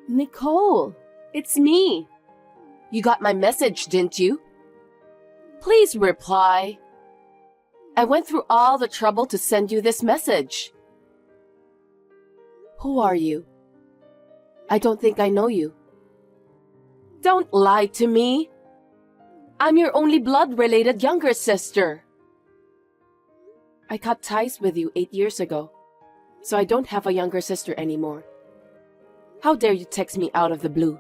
Nicole, it's me. You got my message, didn't you? Please reply. I went through all the trouble to send you this message. Who are you? I don't think I know you. Don't lie to me. I'm your only blood-related younger sister. I cut ties with you 8 years ago, so I don't have a younger sister anymore. How dare you text me out of the blue?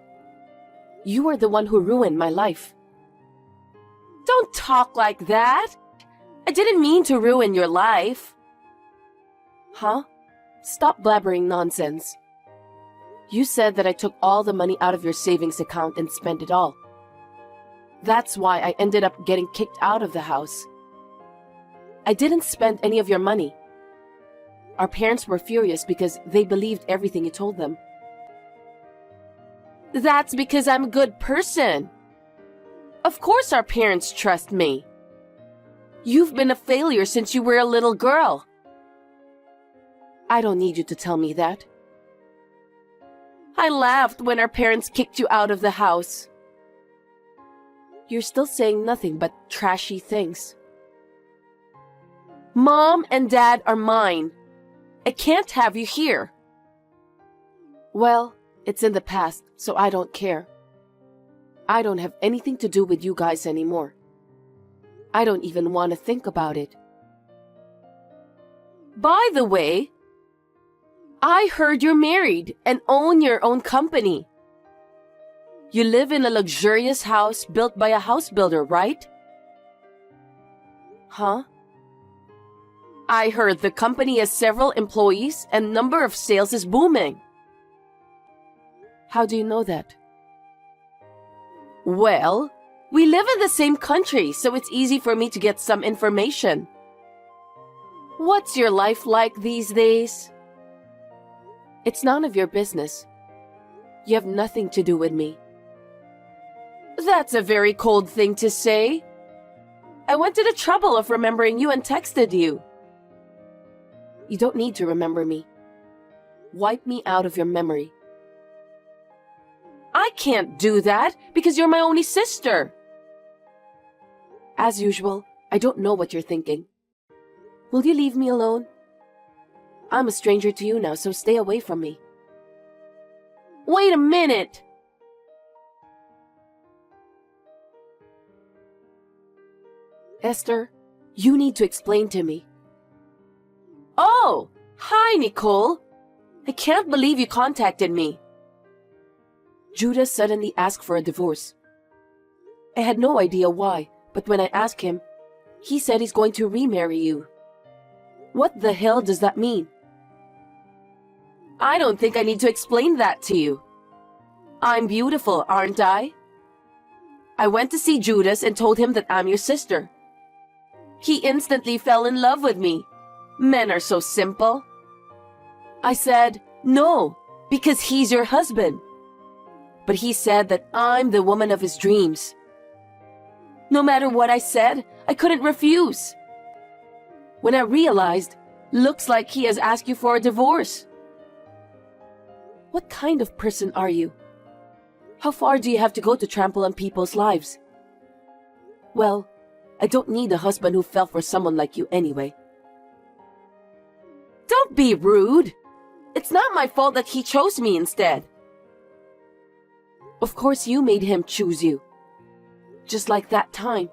You are the one who ruined my life. Don't talk like that. I didn't mean to ruin your life. Huh? Stop blabbering nonsense. You said that I took all the money out of your savings account and spent it all. That's why I ended up getting kicked out of the house. I didn't spend any of your money. Our parents were furious because they believed everything you told them. That's because I'm a good person. Of course our parents trust me. You've been a failure since you were a little girl. I don't need you to tell me that. I laughed when our parents kicked you out of the house. You're still saying nothing but trashy things. Mom and Dad are mine. I can't have you here. Well, it's in the past, so I don't care. I don't have anything to do with you guys anymore. I don't even want to think about it. By the way, I heard you're married and own your own company. You live in a luxurious house built by a house builder, right? Huh? I heard the company has several employees and number of sales is booming. How do you know that? Well, we live in the same country, so it's easy for me to get some information. What's your life like these days? It's none of your business. You have nothing to do with me. That's a very cold thing to say. I went to the trouble of remembering you and texted you. You don't need to remember me. Wipe me out of your memory. I can't do that because you're my only sister. As usual, I don't know what you're thinking. Will you leave me alone? I'm a stranger to you now, so stay away from me. Wait a minute! Esther, you need to explain to me. Oh, hi, Nicole. I can't believe you contacted me. Judah suddenly asked for a divorce. I had no idea why, but when I asked him, he said he's going to remarry you. What the hell does that mean? I don't think I need to explain that to you. I'm beautiful, aren't I? I went to see Judas and told him that I'm your sister. He instantly fell in love with me. Men are so simple. I said, no, because he's your husband. But he said that I'm the woman of his dreams. No matter what I said, I couldn't refuse. When I realized, looks like he has asked you for a divorce. What kind of person are you? How far do you have to go to trample on people's lives? Well, I don't need a husband who fell for someone like you anyway. Don't be rude. It's not my fault that he chose me instead. Of course you made him choose you. Just like that time.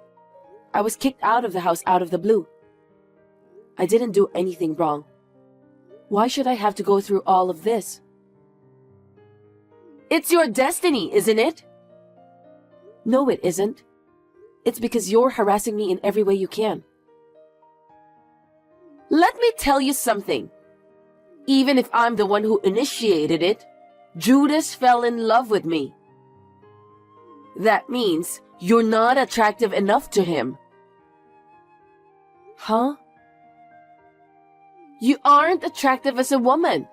I was kicked out of the house out of the blue. I didn't do anything wrong. Why should I have to go through all of this? It's your destiny, isn't it? No, it isn't. It's because you're harassing me in every way you can. Let me tell you something. Even if I'm the one who initiated it, Judas fell in love with me. That means you're not attractive enough to him. Huh? You aren't attractive as a woman.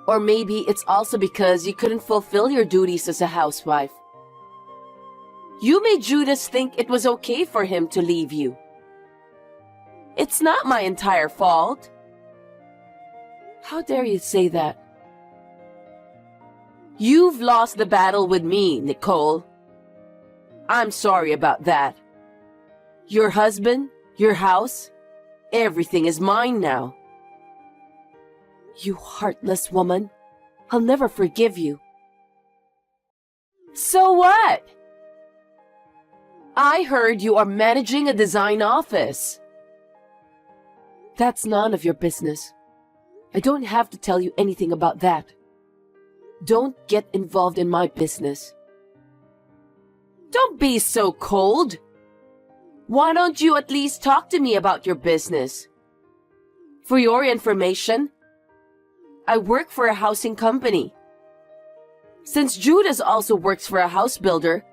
Or maybe it's also because you couldn't fulfill your duties as a housewife. You made Judas think it was okay for him to leave you. It's not my entire fault. How dare you say that? You've lost the battle with me, Nicole. I'm sorry about that. Your husband, your house, everything is mine now. You heartless woman. I'll never forgive you. So what? I heard you are managing a design office. That's none of your business. I don't have to tell you anything about that. Don't get involved in my business. Don't be so cold. Why don't you at least talk to me about your business? For your information, I work for a housing company. Since Judas also works for a house builder,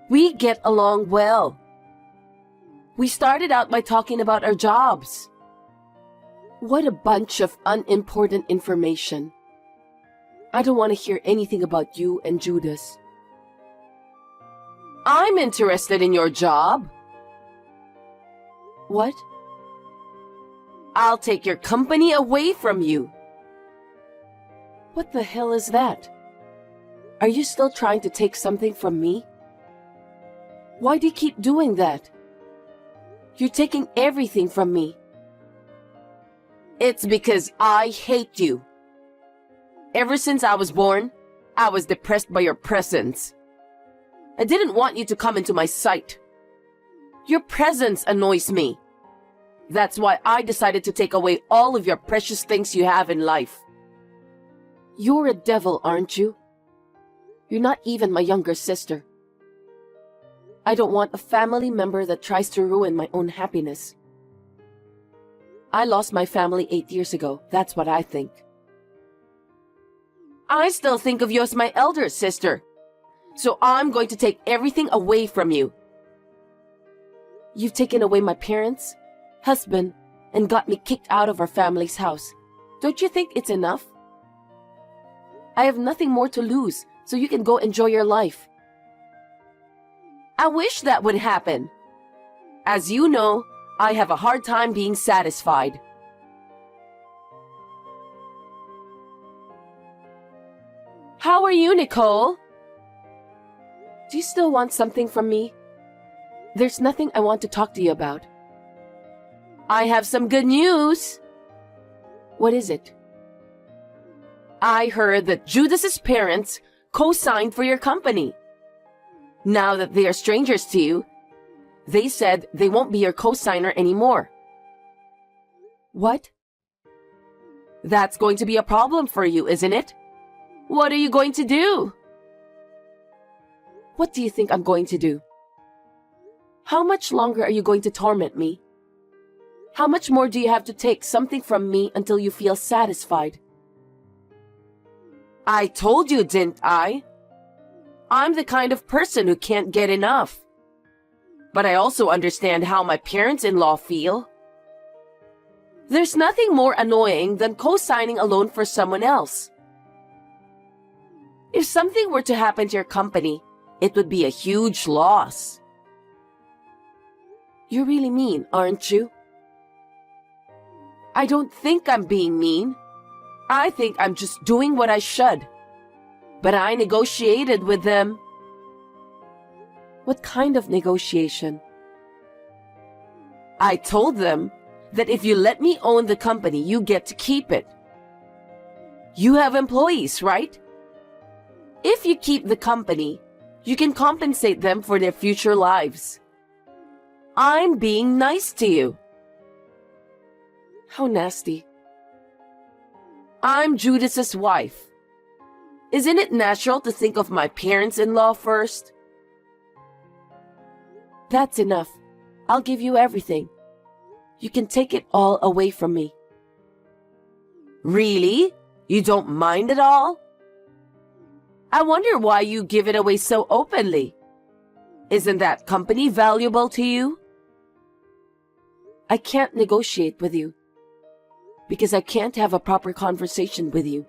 we get along well. We started out by talking about our jobs. What a bunch of unimportant information. I don't want to hear anything about you and Judas. I'm interested in your job. What? I'll take your company away from you. What the hell is that? Are you still trying to take something from me? Why do you keep doing that? You're taking everything from me. It's because I hate you. Ever since I was born, I was depressed by your presence. I didn't want you to come into my sight. Your presence annoys me. That's why I decided to take away all of your precious things you have in life. You're a devil, aren't you? You're not even my younger sister. I don't want a family member that tries to ruin my own happiness. I lost my family 8 years ago. That's what I think. I still think of you as my elder sister. So I'm going to take everything away from you. You've taken away my parents, husband, and got me kicked out of our family's house. Don't you think it's enough? I have nothing more to lose, so you can go enjoy your life. I wish that would happen. As you know, I have a hard time being satisfied. How are you, Nicole? Do you still want something from me? There's nothing I want to talk to you about. I have some good news. What is it? I heard that Judas's parents co-signed for your company. Now that they are strangers to you, they said they won't be your co-signer anymore. What? That's going to be a problem for you, isn't it? What are you going to do? What do you think I'm going to do? How much longer are you going to torment me? How much more do you have to take something from me until you feel satisfied? I told you, didn't I? I'm the kind of person who can't get enough. But I also understand how my parents-in-law feel. There's nothing more annoying than co-signing a loan for someone else. If something were to happen to your company, it would be a huge loss. You're really mean, aren't you? I don't think I'm being mean. I think I'm just doing what I should. But I negotiated with them. What kind of negotiation? I told them that if you let me own the company, you get to keep it. You have employees, right? If you keep the company, you can compensate them for their future lives. I'm being nice to you. How nasty. I'm Judas's wife. Isn't it natural to think of my parents-in-law first? That's enough. I'll give you everything. You can take it all away from me. Really? You don't mind at all? I wonder why you give it away so openly. Isn't that company valuable to you? I can't negotiate with you because I can't have a proper conversation with you.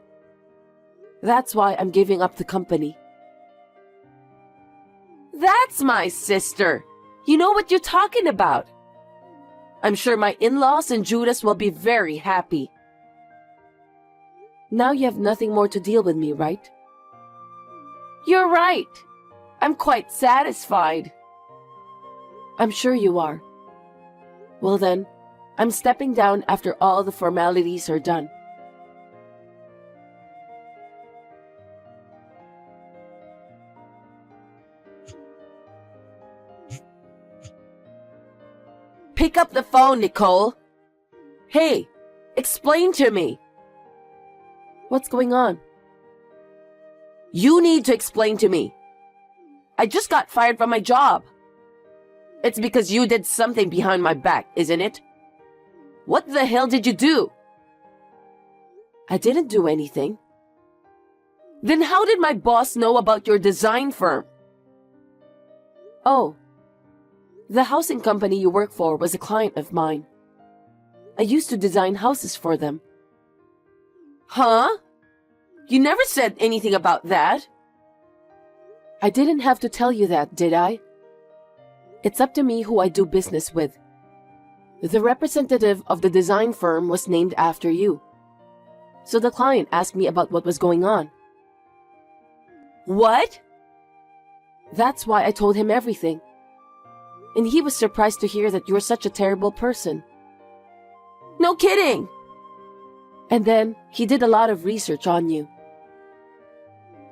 That's why I'm giving up the company. That's my sister. You know what you're talking about. I'm sure my in-laws and Judas will be very happy. Now you have nothing more to deal with me, right? You're right. I'm quite satisfied. I'm sure you are. Well then, I'm stepping down after all the formalities are done. Pick up the phone, Nicole. Hey, explain to me. What's going on? You need to explain to me. I just got fired from my job. It's because you did something behind my back, isn't it? What the hell did you do? I didn't do anything. Then how did my boss know about your design firm? Oh, the housing company you work for was a client of mine. I used to design houses for them. Huh? You never said anything about that. I didn't have to tell you that, did I? It's up to me who I do business with. The representative of the design firm was named after you. So the client asked me about what was going on. What? That's why I told him everything. And he was surprised to hear that you're such a terrible person. No kidding! And then he did a lot of research on you.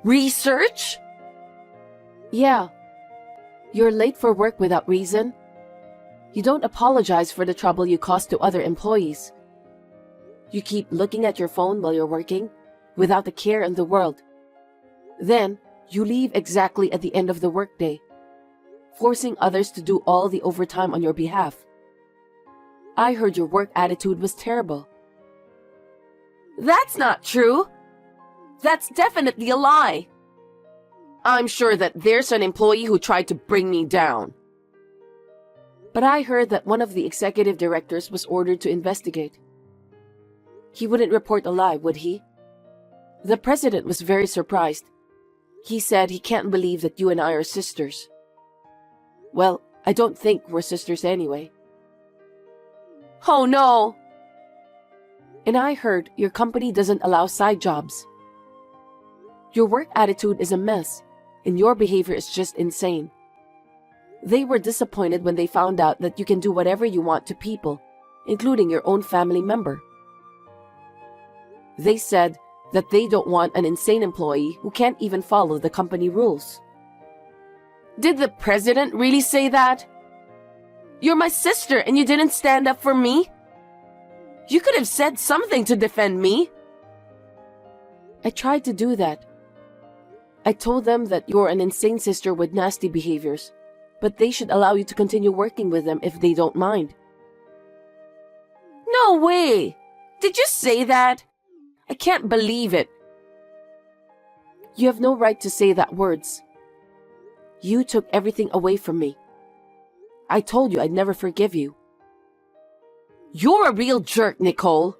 Research? Yeah. You're late for work without reason. You don't apologize for the trouble you caused to other employees. You keep looking at your phone while you're working, without a care in the world. Then, you leave exactly at the end of the workday, forcing others to do all the overtime on your behalf. I heard your work attitude was terrible. That's not true. That's definitely a lie. I'm sure that there's an employee who tried to bring me down. But I heard that one of the executive directors was ordered to investigate. He wouldn't report a lie, would he? The president was very surprised. He said he can't believe that you and I are sisters. Well, I don't think we're sisters anyway. Oh no! And I heard your company doesn't allow side jobs. Your work attitude is a mess, and your behavior is just insane. They were disappointed when they found out that you can do whatever you want to people, including your own family member. They said that they don't want an insane employee who can't even follow the company rules. Did the president really say that? You're my sister and you didn't stand up for me? You could have said something to defend me. I tried to do that. I told them that you're an insane sister with nasty behaviors, but they should allow you to continue working with them if they don't mind. No way! Did you say that? I can't believe it. You have no right to say that words. You took everything away from me. I told you I'd never forgive you. You're a real jerk, Nicole.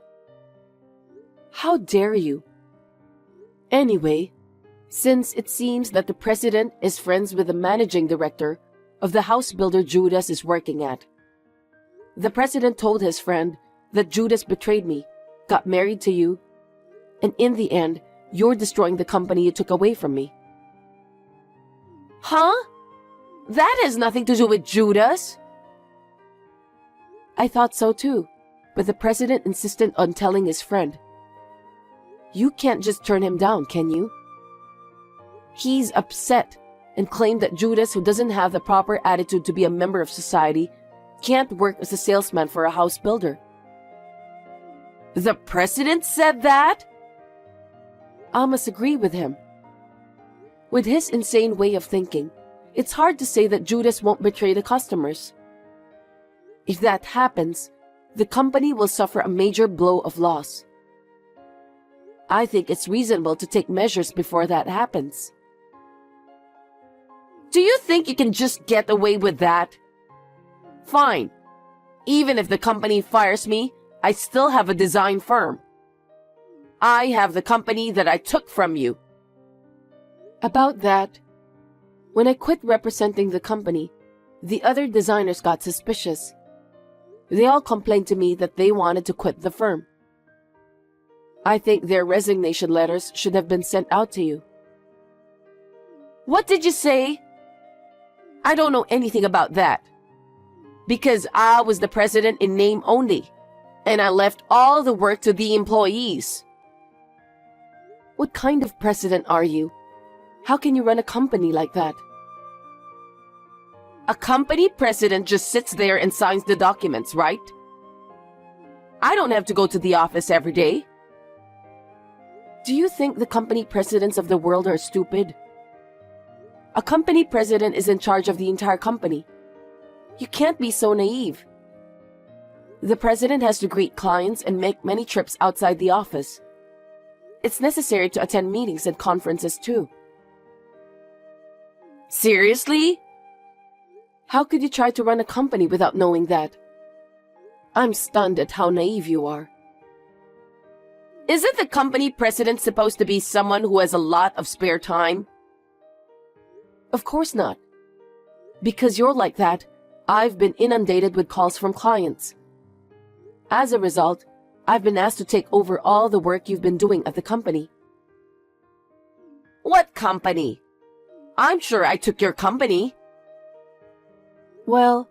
How dare you? Anyway, since it seems that the president is friends with the managing director of the house builder Judas is working at, the president told his friend that Judas betrayed me, got married to you, and in the end, you're destroying the company you took away from me. Huh? That has nothing to do with Judas. I thought so too, but the president insisted on telling his friend. You can't just turn him down, can you? He's upset and claimed that Judas, who doesn't have the proper attitude to be a member of society, can't work as a salesman for a house builder. The president said that? I must agree with him. With his insane way of thinking, it's hard to say that Judas won't betray the customers. If that happens, the company will suffer a major blow of loss. I think it's reasonable to take measures before that happens. Do you think you can just get away with that? Fine. Even if the company fires me, I still have a design firm. I have the company that I took from you. About that, when I quit representing the company, the other designers got suspicious. They all complained to me that they wanted to quit the firm. I think their resignation letters should have been sent out to you. What did you say? I don't know anything about that. Because I was the president in name only, and I left all the work to the employees. What kind of president are you? How can you run a company like that? A company president just sits there and signs the documents, right? I don't have to go to the office every day. Do you think the company presidents of the world are stupid? A company president is in charge of the entire company. You can't be so naive. The president has to greet clients and make many trips outside the office. It's necessary to attend meetings and conferences too. Seriously? How could you try to run a company without knowing that? I'm stunned at how naive you are. Isn't the company president supposed to be someone who has a lot of spare time? Of course not. Because you're like that, I've been inundated with calls from clients. As a result, I've been asked to take over all the work you've been doing at the company. What company? I'm sure I took your company. Well,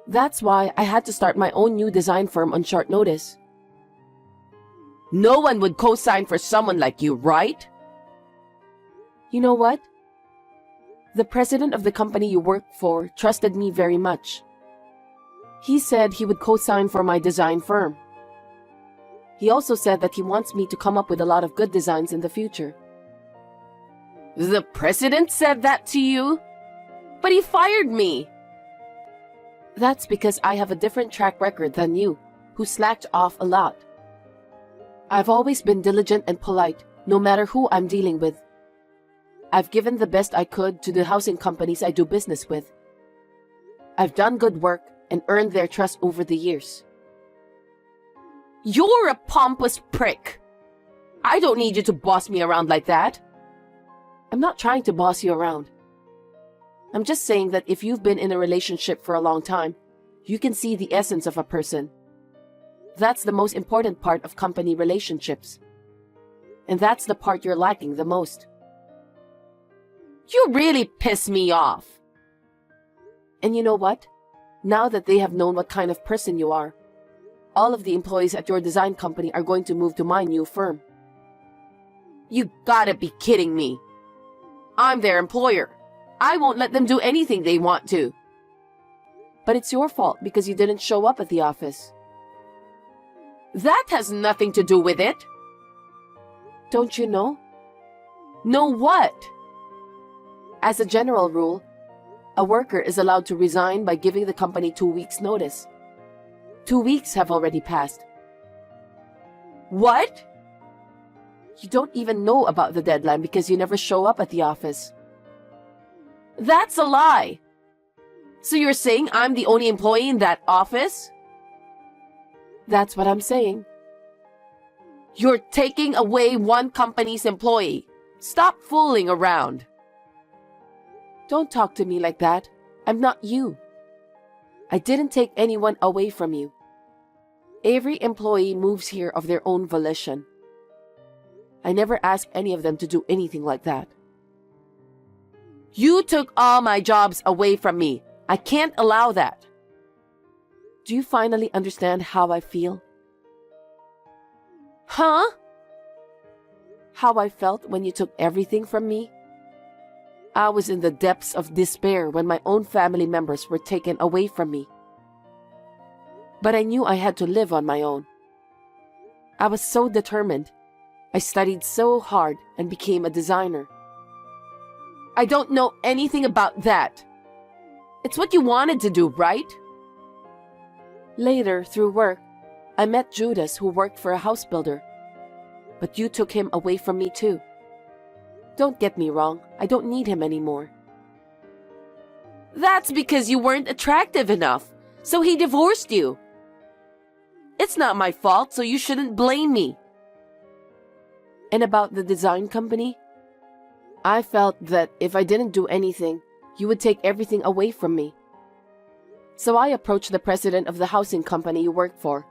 that's why I had to start my own new design firm on short notice. No one would co-sign for someone like you, right? You know what? The president of the company you work for trusted me very much. He said he would co-sign for my design firm. He also said that he wants me to come up with a lot of good designs in the future. The president said that to you? But he fired me. That's because I have a different track record than you, who slacked off a lot. I've always been diligent and polite, no matter who I'm dealing with. I've given the best I could to the housing companies I do business with. I've done good work and earned their trust over the years. You're a pompous prick. I don't need you to boss me around like that. I'm not trying to boss you around. I'm just saying that if you've been in a relationship for a long time, you can see the essence of a person. That's the most important part of company relationships. And that's the part you're lacking the most. You really piss me off. And you know what? Now that they have known what kind of person you are, all of the employees at your design company are going to move to my new firm. You gotta be kidding me. I'm their employer. I won't let them do anything they want to. But it's your fault because you didn't show up at the office. That has nothing to do with it. Don't you know? Know what? As a general rule, a worker is allowed to resign by giving the company 2 weeks' notice. 2 weeks have already passed. What? You don't even know about the deadline because you never show up at the office. That's a lie. So you're saying I'm the only employee in that office? That's what I'm saying. You're taking away one company's employee. Stop fooling around. Don't talk to me like that. I'm not you. I didn't take anyone away from you. Every employee moves here of their own volition. I never asked any of them to do anything like that. You took all my jobs away from me. I can't allow that. Do you finally understand how I feel? Huh? How I felt when you took everything from me? I was in the depths of despair when my own family members were taken away from me. But I knew I had to live on my own. I was so determined. I studied so hard and became a designer. I don't know anything about that. It's what you wanted to do, right? Later, through work, I met Judas, who worked for a house builder. But you took him away from me too. Don't get me wrong, I don't need him anymore. That's because you weren't attractive enough, so he divorced you. It's not my fault, so you shouldn't blame me. And about the design company? I felt that if I didn't do anything, you would take everything away from me. So I approached the president of the housing company you work for,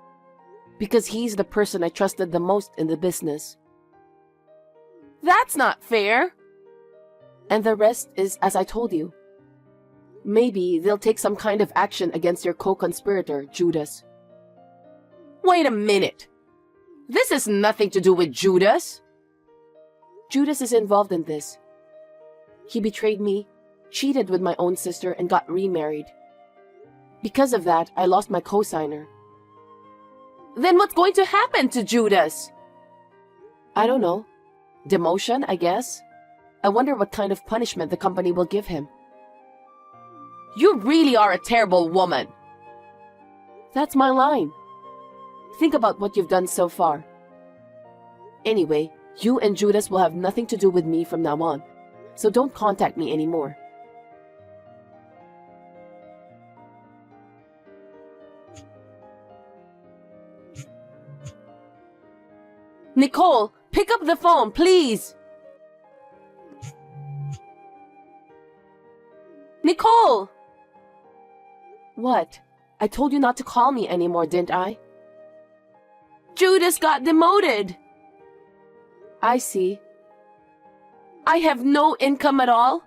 because he's the person I trusted the most in the business. That's not fair. And the rest is as I told you. Maybe they'll take some kind of action against your co-conspirator, Judas. Wait a minute. This has nothing to do with Judas. Judas is involved in this. He betrayed me, cheated with my own sister, and got remarried. Because of that, I lost my co-signer. Then what's going to happen to Judas? I don't know. Demotion, I guess. I wonder what kind of punishment the company will give him. You really are a terrible woman. That's my line. Think about what you've done so far. Anyway, you and Judas will have nothing to do with me from now on, so don't contact me anymore. Nicole, pick up the phone, please! Nicole! What? I told you not to call me anymore, didn't I? Judas got demoted! I see. I have no income at all.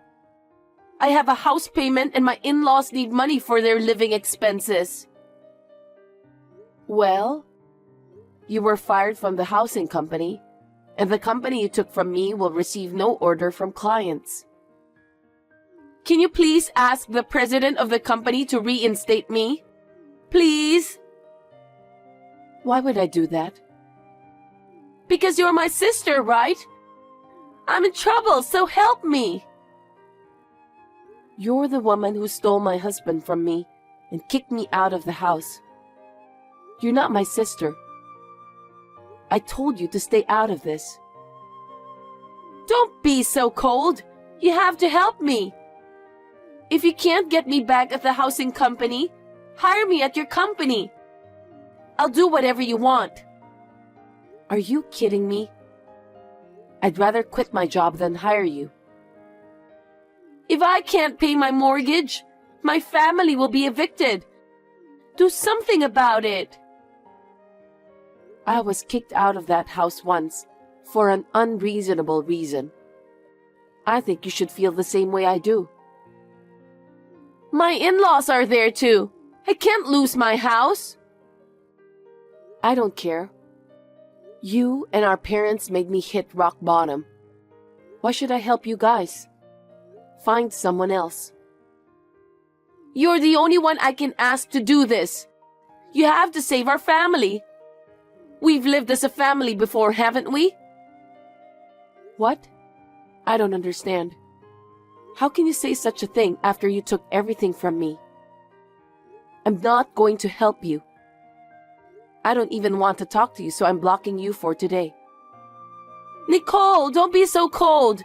I have a house payment and my in-laws need money for their living expenses. Well, you were fired from the housing company, and the company you took from me will receive no order from clients. Can you please ask the president of the company to reinstate me? Please? Why would I do that? Because you're my sister, right? I'm in trouble, so help me. You're the woman who stole my husband from me and kicked me out of the house. You're not my sister. I told you to stay out of this. Don't be so cold. You have to help me. If you can't get me back at the housing company, hire me at your company. I'll do whatever you want. Are you kidding me? I'd rather quit my job than hire you. If I can't pay my mortgage, my family will be evicted. Do something about it. I was kicked out of that house once for an unreasonable reason. I think you should feel the same way I do. My in-laws are there too. I can't lose my house. I don't care. You and our parents made me hit rock bottom. Why should I help you guys? Find someone else. You're the only one I can ask to do this. You have to save our family. We've lived as a family before, haven't we? What? I don't understand. How can you say such a thing after you took everything from me? I'm not going to help you. I don't even want to talk to you, so I'm blocking you for today. Nicole, don't be so cold.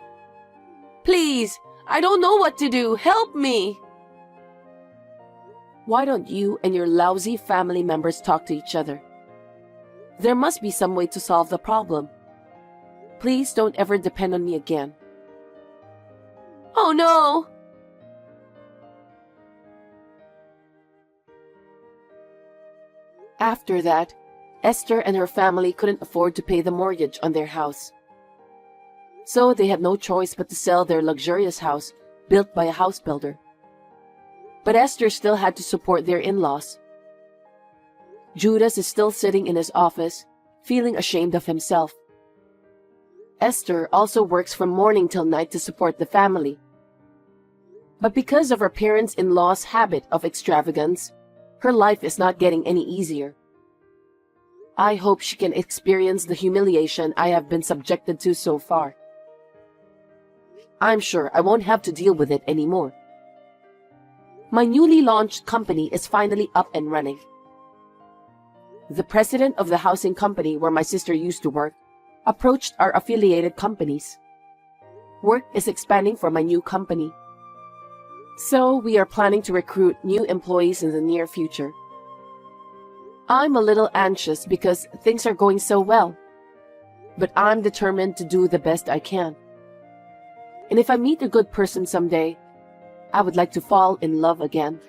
Please, I don't know what to do. Help me. Why don't you and your lousy family members talk to each other? There must be some way to solve the problem. Please don't ever depend on me again. Oh no! After that, Esther and her family couldn't afford to pay the mortgage on their house. So they had no choice but to sell their luxurious house built by a house builder. But Esther still had to support their in-laws. Judas is still sitting in his office, feeling ashamed of himself. Esther also works from morning till night to support the family. But because of her parents-in-law's habit of extravagance, her life is not getting any easier. I hope she can experience the humiliation I have been subjected to so far. I'm sure I won't have to deal with it anymore. My newly launched company is finally up and running. The president of the housing company where my sister used to work approached our affiliated companies. Work is expanding for my new company. So we are planning to recruit new employees in the near future. I'm a little anxious because things are going so well, but I'm determined to do the best I can. And if I meet a good person someday, I would like to fall in love again.